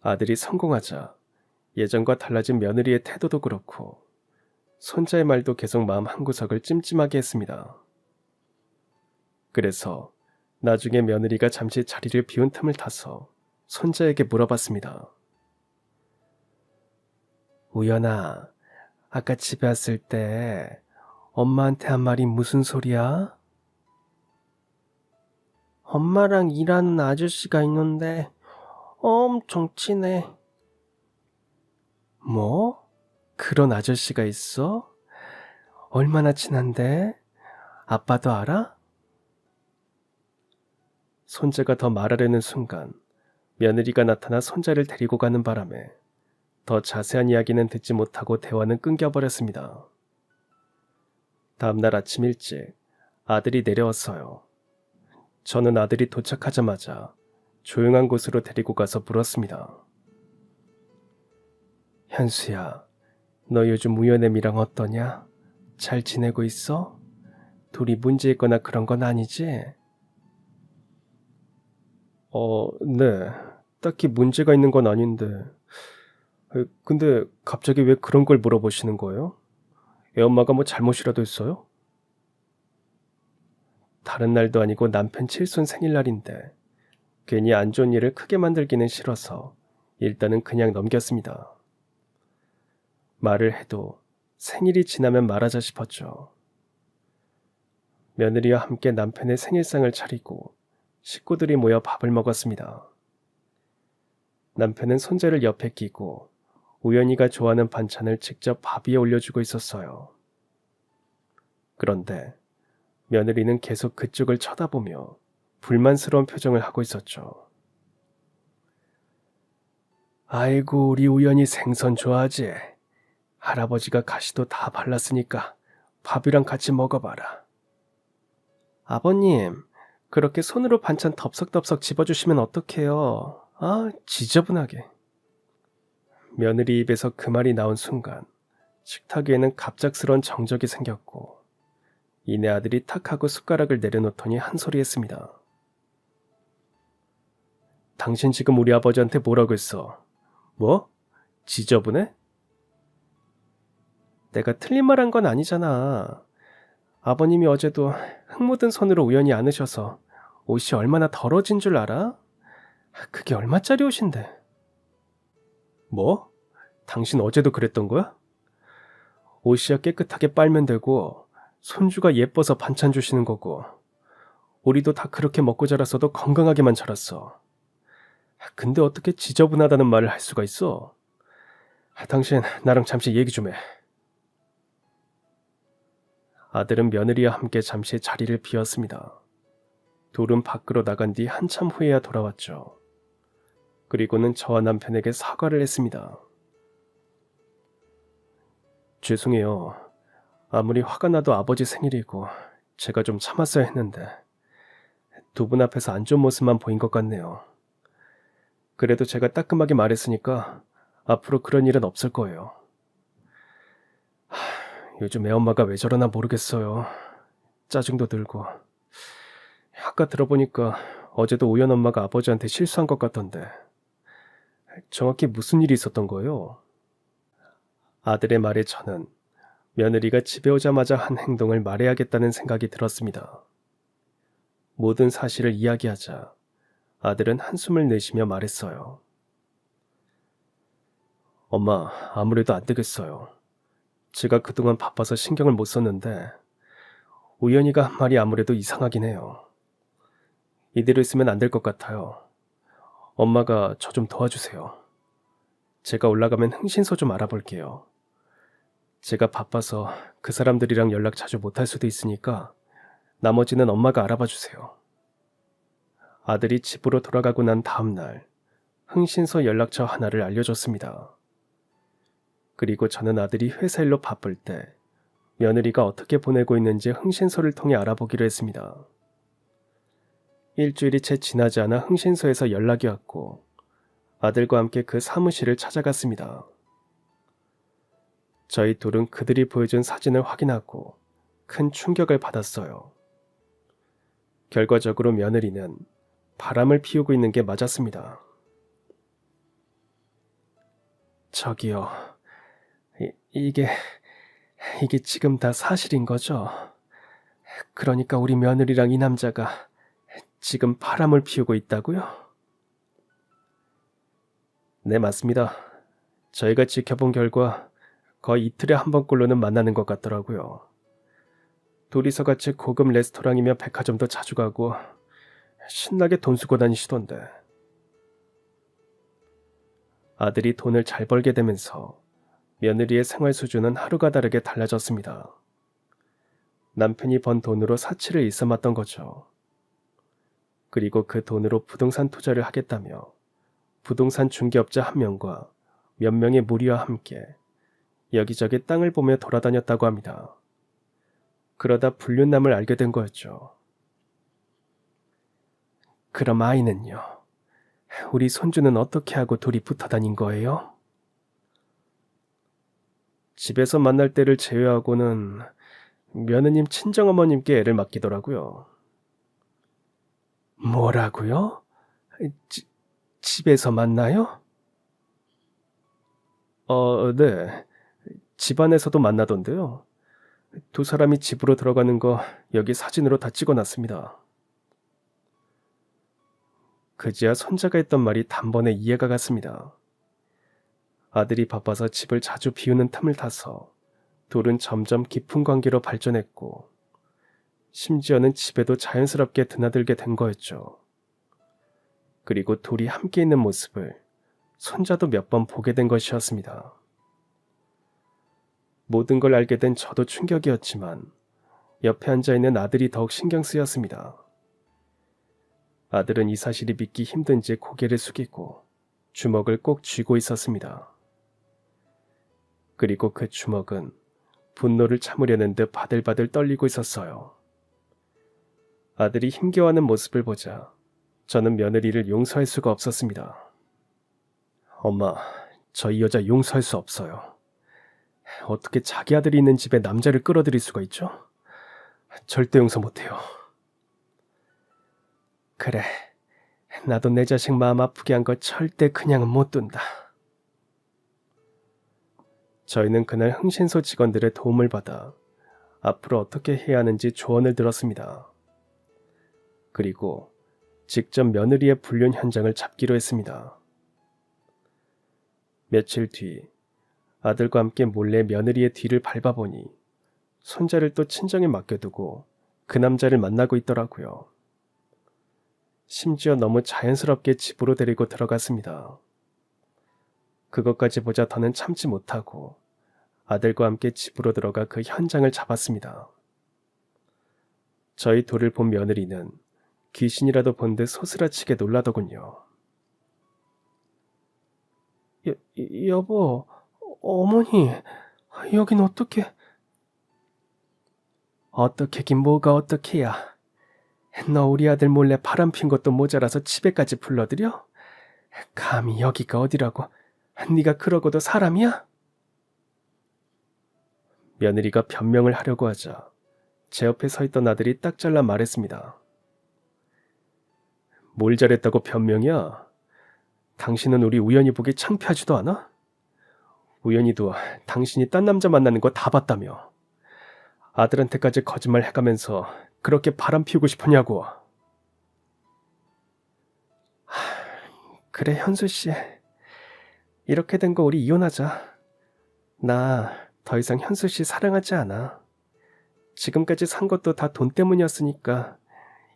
아들이 성공하자 예전과 달라진 며느리의 태도도 그렇고 손자의 말도 계속 마음 한구석을 찜찜하게 했습니다. 그래서 나중에 며느리가 잠시 자리를 비운 틈을 타서 손자에게 물어봤습니다. 우연아, 아까 집에 왔을 때 엄마한테 한 말이 무슨 소리야? 엄마랑 일하는 아저씨가 있는데 엄청 친해. 뭐? 그런 아저씨가 있어? 얼마나 친한데? 아빠도 알아? 손자가 더 말하려는 순간 며느리가 나타나 손자를 데리고 가는 바람에 더 자세한 이야기는 듣지 못하고 대화는 끊겨버렸습니다. 다음날 아침 일찍 아들이 내려왔어요. 저는 아들이 도착하자마자 조용한 곳으로 데리고 가서 물었습니다. 현수야, 너 요즘 우연애미랑 어떠냐? 잘 지내고 있어? 둘이 문제 있거나 그런 건 아니지? 네. 딱히 문제가 있는 건 아닌데. 근데 갑자기 왜 그런 걸 물어보시는 거예요? 애엄마가 뭐 잘못이라도 했어요? 다른 날도 아니고 남편 칠순 생일날인데 괜히 안 좋은 일을 크게 만들기는 싫어서 일단은 그냥 넘겼습니다. 말을 해도 생일이 지나면 말하자 싶었죠. 며느리와 함께 남편의 생일상을 차리고 식구들이 모여 밥을 먹었습니다. 남편은 손자를 옆에 끼고 우연이가 좋아하는 반찬을 직접 밥 위에 올려주고 있었어요. 그런데 며느리는 계속 그쪽을 쳐다보며 불만스러운 표정을 하고 있었죠. 아이고, 우리 우연이 생선 좋아하지? 할아버지가 가시도 다 발랐으니까 밥이랑 같이 먹어봐라. 아버님, 그렇게 손으로 반찬 덥석덥석 집어주시면 어떡해요. 아, 지저분하게. 며느리 입에서 그 말이 나온 순간 식탁 위에는 갑작스러운 정적이 생겼고 이내 아들이 탁 하고 숟가락을 내려놓더니 한 소리 했습니다. 당신 지금 우리 아버지한테 뭐라고 했어? 뭐? 지저분해? 내가 틀린 말 한 건 아니잖아. 아버님이 어제도 흙 묻은 손으로 우연히 안으셔서 옷이 얼마나 더러진 줄 알아? 그게 얼마짜리 옷인데. 뭐? 당신 어제도 그랬던 거야? 옷이야 깨끗하게 빨면 되고 손주가 예뻐서 반찬 주시는 거고 우리도 다 그렇게 먹고 자랐어도 건강하게만 자랐어. 근데 어떻게 지저분하다는 말을 할 수가 있어? 당신 나랑 잠시 얘기 좀 해. 아들은 며느리와 함께 잠시 자리를 비웠습니다. 둘은 밖으로 나간 뒤 한참 후에야 돌아왔죠. 그리고는 저와 남편에게 사과를 했습니다. 죄송해요. 아무리 화가 나도 아버지 생일이고 제가 좀 참았어야 했는데 두 분 앞에서 안 좋은 모습만 보인 것 같네요. 그래도 제가 따끔하게 말했으니까 앞으로 그런 일은 없을 거예요. 요즘 애엄마가 왜 저러나 모르겠어요. 짜증도 들고. 아까 들어보니까 어제도 우연 엄마가 아버지한테 실수한 것 같던데 정확히 무슨 일이 있었던 거예요? 아들의 말에 저는 며느리가 집에 오자마자 한 행동을 말해야겠다는 생각이 들었습니다. 모든 사실을 이야기하자 아들은 한숨을 내쉬며 말했어요. 엄마, 아무래도 안 되겠어요. 제가 그동안 바빠서 신경을 못 썼는데 우연이가 한 말이 아무래도 이상하긴 해요. 이대로 있으면 안 될 것 같아요. 엄마가 저 좀 도와주세요. 제가 올라가면 흥신소 좀 알아볼게요. 제가 바빠서 그 사람들이랑 연락 자주 못할 수도 있으니까 나머지는 엄마가 알아봐 주세요. 아들이 집으로 돌아가고 난 다음 날 흥신소 연락처 하나를 알려줬습니다. 그리고 저는 아들이 회사 일로 바쁠 때 며느리가 어떻게 보내고 있는지 흥신소를 통해 알아보기로 했습니다. 일주일이 채 지나지 않아 흥신소에서 연락이 왔고 아들과 함께 그 사무실을 찾아갔습니다. 저희 둘은 그들이 보여준 사진을 확인하고 큰 충격을 받았어요. 결과적으로 며느리는 바람을 피우고 있는 게 맞았습니다. 저기요, 이게 지금 다 사실인 거죠? 그러니까 우리 며느리랑 이 남자가 지금 바람을 피우고 있다고요? 네, 맞습니다. 저희가 지켜본 결과 거의 이틀에 한 번꼴로는 만나는 것 같더라고요. 둘이서 같이 고급 레스토랑이며 백화점도 자주 가고 신나게 돈 쓰고 다니시던데. 아들이 돈을 잘 벌게 되면서 며느리의 생활 수준은 하루가 다르게 달라졌습니다. 남편이 번 돈으로 사치를 일삼았던 거죠. 그리고 그 돈으로 부동산 투자를 하겠다며 부동산 중개업자 한 명과 몇 명의 무리와 함께 여기저기 땅을 보며 돌아다녔다고 합니다. 그러다 불륜남을 알게 된 거였죠. 그럼 아이는요? 우리 손주는 어떻게 하고 둘이 붙어 다닌 거예요? 집에서 만날 때를 제외하고는 며느님 친정어머님께 애를 맡기더라고요. 뭐라고요? 집에서 만나요? 네. 집안에서도 만나던데요. 두 사람이 집으로 들어가는 거 여기 사진으로 다 찍어놨습니다. 그제야 손자가 했던 말이 단번에 이해가 갔습니다. 아들이 바빠서 집을 자주 비우는 틈을 타서 둘은 점점 깊은 관계로 발전했고 심지어는 집에도 자연스럽게 드나들게 된 거였죠. 그리고 둘이 함께 있는 모습을 손자도 몇 번 보게 된 것이었습니다. 모든 걸 알게 된 저도 충격이었지만 옆에 앉아있는 아들이 더욱 신경 쓰였습니다. 아들은 이 사실이 믿기 힘든지 고개를 숙이고 주먹을 꼭 쥐고 있었습니다. 그리고 그 주먹은 분노를 참으려는 듯 바들바들 떨리고 있었어요. 아들이 힘겨워하는 모습을 보자 저는 며느리를 용서할 수가 없었습니다. 엄마, 저 이 여자 용서할 수 없어요. 어떻게 자기 아들이 있는 집에 남자를 끌어들일 수가 있죠? 절대 용서 못해요. 그래, 나도 내 자식 마음 아프게 한 거 절대 그냥은 못 둔다. 저희는 그날 흥신소 직원들의 도움을 받아 앞으로 어떻게 해야 하는지 조언을 들었습니다. 그리고 직접 며느리의 불륜 현장을 잡기로 했습니다. 며칠 뒤 아들과 함께 몰래 며느리의 뒤를 밟아보니 손자를 또 친정에 맡겨두고 그 남자를 만나고 있더라고요. 심지어 너무 자연스럽게 집으로 데리고 들어갔습니다. 그것까지 보자 더는 참지 못하고 아들과 함께 집으로 들어가 그 현장을 잡았습니다. 저희 둘을 본 며느리는 귀신이라도 본 듯 소스라치게 놀라더군요. 여보, 어머니, 여긴 어떻게... 어떻게긴 뭐가 어떻게야. 너 우리 아들 몰래 바람핀 것도 모자라서 집에까지 불러들여? 감히 여기가 어디라고? 네가 그러고도 사람이야? 며느리가 변명을 하려고 하자 제 옆에 서 있던 아들이 딱 잘라 말했습니다. 뭘 잘했다고 변명이야? 당신은 우리 우연히 보기 창피하지도 않아? 우연히도 당신이 딴 남자 만나는 거 다 봤다며. 아들한테까지 거짓말 해가면서 그렇게 바람 피우고 싶었냐고. 그래, 현수 씨. 이렇게 된 거 우리 이혼하자. 나 더 이상 현수 씨 사랑하지 않아. 지금까지 산 것도 다 돈 때문이었으니까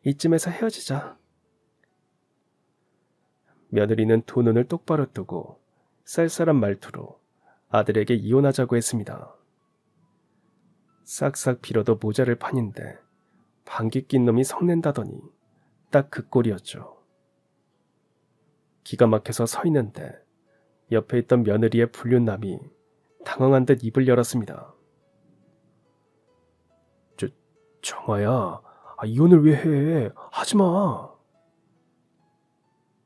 이쯤에서 헤어지자. 며느리는 두 눈을 똑바로 뜨고 쌀쌀한 말투로 아들에게 이혼하자고 했습니다. 싹싹 빌어도 모자를 판인데 방귀 낀 놈이 성낸다더니 딱 그 꼴이었죠. 기가 막혀서 서 있는데 옆에 있던 며느리의 불륜남이 당황한 듯 입을 열었습니다. 정아야, 이혼을 왜 해? 하지마.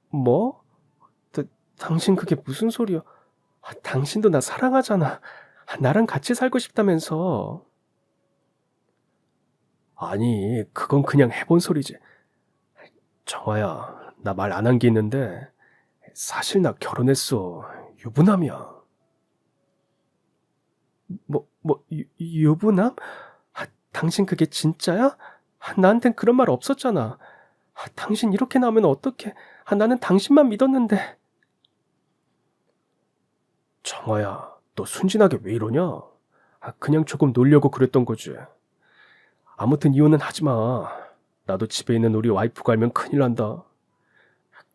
뭐? 당신 그게 무슨 소리야? 당신도 나 사랑하잖아. 나랑 같이 살고 싶다면서. 아니, 그건 그냥 해본 소리지. 정아야, 나 말 안 한 게 있는데 사실 나 결혼했어. 유부남이야. 유부남? 당신 그게 진짜야? 나한텐 그런 말 없었잖아. 당신 이렇게 나오면 어떡해. 나는 당신만 믿었는데. 정아야, 너 순진하게 왜 이러냐? 그냥 조금 놀려고 그랬던 거지. 아무튼 이혼은 하지 마. 나도 집에 있는 우리 와이프가 알면 큰일 난다.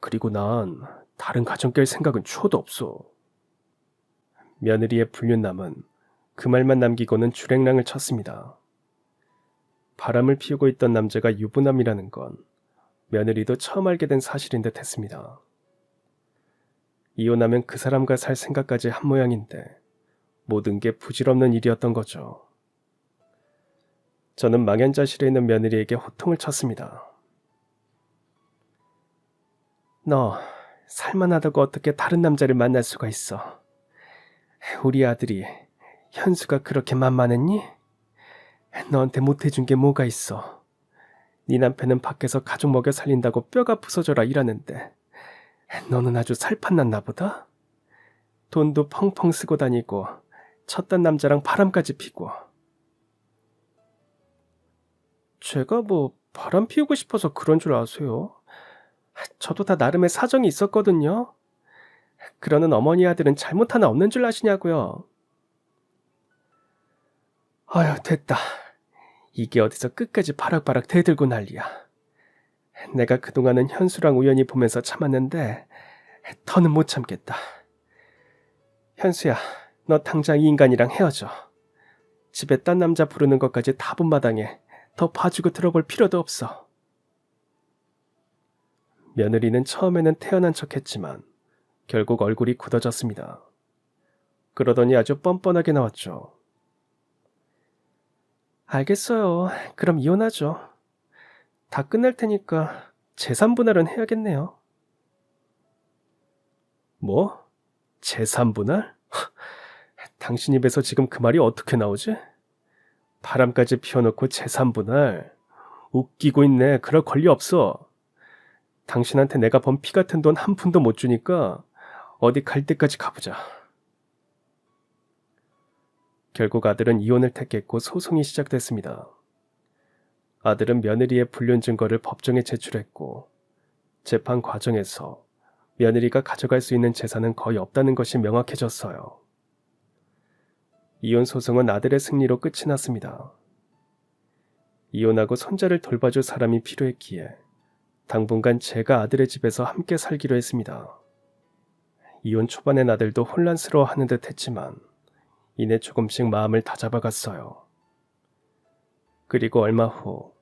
그리고 난 다른 가정 깰 생각은 추호도 없어. 며느리의 불륜남은 그 말만 남기고는 주랭랑을 쳤습니다. 바람을 피우고 있던 남자가 유부남이라는 건 며느리도 처음 알게 된 사실인 듯 했습니다. 이혼하면 그 사람과 살 생각까지 한 모양인데 모든 게 부질없는 일이었던 거죠. 저는 망연자실에 있는 며느리에게 호통을 쳤습니다. 너 살만하다고 어떻게 다른 남자를 만날 수가 있어? 우리 아들이 현수가 그렇게 만만했니? 너한테 못해준 게 뭐가 있어? 네 남편은 밖에서 가족 먹여 살린다고 뼈가 부서져라 일하는데 너는 아주 살판났나 보다? 돈도 펑펑 쓰고 다니고 쳤단 남자랑 바람까지 피고. 제가 뭐 바람 피우고 싶어서 그런 줄 아세요? 저도 다 나름의 사정이 있었거든요. 그러는 어머니 아들은 잘못 하나 없는 줄 아시냐고요. 아휴, 됐다. 이게 어디서 끝까지 바락바락 대들고 난리야. 내가 그동안은 현수랑 우연히 보면서 참았는데 더는 못 참겠다. 현수야, 너 당장 이 인간이랑 헤어져. 집에 딴 남자 부르는 것까지 다 본 마당에 더 봐주고 들어볼 필요도 없어. 며느리는 처음에는 태연한 척했지만 결국 얼굴이 굳어졌습니다. 그러더니 아주 뻔뻔하게 나왔죠. 알겠어요. 그럼 이혼하죠. 다 끝날 테니까 재산 분할은 해야겠네요. 뭐? 재산 분할? 당신 입에서 지금 그 말이 어떻게 나오지? 바람까지 피워놓고 재산 분할? 웃기고 있네. 그럴 권리 없어. 당신한테 내가 번 피 같은 돈 한 푼도 못 주니까 어디 갈 때까지 가보자. 결국 아들은 이혼을 택했고 소송이 시작됐습니다. 아들은 며느리의 불륜 증거를 법정에 제출했고 재판 과정에서 며느리가 가져갈 수 있는 재산은 거의 없다는 것이 명확해졌어요. 이혼 소송은 아들의 승리로 끝이 났습니다. 이혼하고 손자를 돌봐줄 사람이 필요했기에 당분간 제가 아들의 집에서 함께 살기로 했습니다. 이혼 초반엔 아들도 혼란스러워하는 듯 했지만 이내 조금씩 마음을 다잡아갔어요. 그리고 얼마 후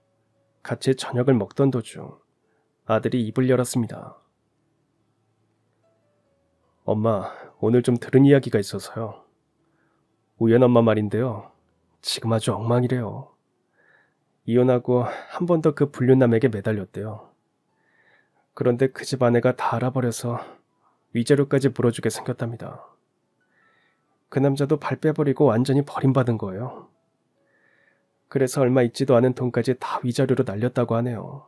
같이 저녁을 먹던 도중 아들이 입을 열었습니다. 엄마, 오늘 좀 들은 이야기가 있어서요. 우연 엄마 말인데요. 지금 아주 엉망이래요. 이혼하고 한 번 더 그 불륜남에게 매달렸대요. 그런데 그 집 아내가 다 알아버려서 위자료까지 물어주게 생겼답니다. 그 남자도 발 빼버리고 완전히 버림받은 거예요. 그래서 얼마 있지도 않은 돈까지 다 위자료로 날렸다고 하네요.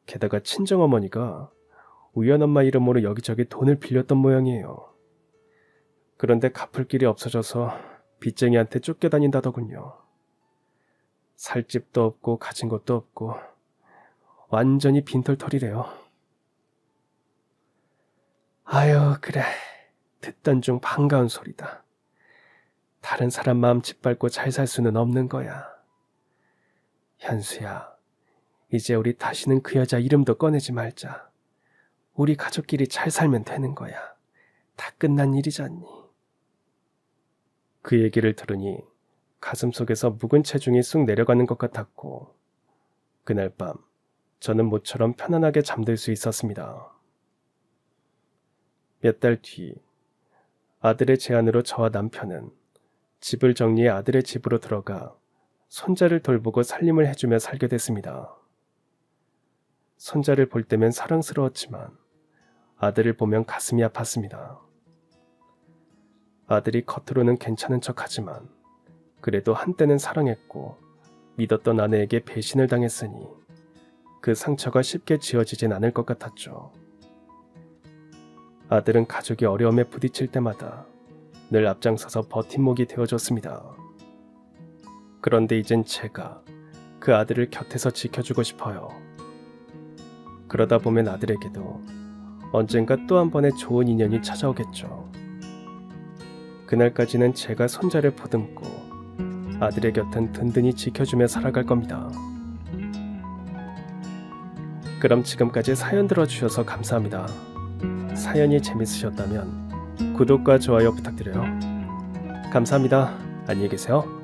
게다가 친정어머니가 우연 엄마 이름으로 여기저기 돈을 빌렸던 모양이에요. 그런데 갚을 길이 없어져서 빚쟁이한테 쫓겨다닌다더군요. 살 집도 없고 가진 것도 없고 완전히 빈털터리래요. 아유, 그래. 듣던 중 반가운 소리다. 다른 사람 마음 짓밟고 잘 살 수는 없는 거야. 현수야, 이제 우리 다시는 그 여자 이름도 꺼내지 말자. 우리 가족끼리 잘 살면 되는 거야. 다 끝난 일이잖니. 그 얘기를 들으니 가슴속에서 묵은 체중이 쑥 내려가는 것 같았고 그날 밤 저는 모처럼 편안하게 잠들 수 있었습니다. 몇 달 뒤 아들의 제안으로 저와 남편은 집을 정리해 아들의 집으로 들어가 손자를 돌보고 살림을 해주며 살게 됐습니다. 손자를 볼 때면 사랑스러웠지만 아들을 보면 가슴이 아팠습니다. 아들이 겉으로는 괜찮은 척하지만 그래도 한때는 사랑했고 믿었던 아내에게 배신을 당했으니 그 상처가 쉽게 지워지진 않을 것 같았죠. 아들은 가족이 어려움에 부딪힐 때마다 늘 앞장서서 버팀목이 되어줬습니다. 그런데 이젠 제가 그 아들을 곁에서 지켜주고 싶어요. 그러다 보면 아들에게도 언젠가 또 한 번의 좋은 인연이 찾아오겠죠. 그날까지는 제가 손자를 보듬고 아들의 곁은 든든히 지켜주며 살아갈 겁니다. 그럼 지금까지 사연 들어주셔서 감사합니다. 사연이 재밌으셨다면 구독과 좋아요 부탁드려요. 감사합니다. 안녕히 계세요.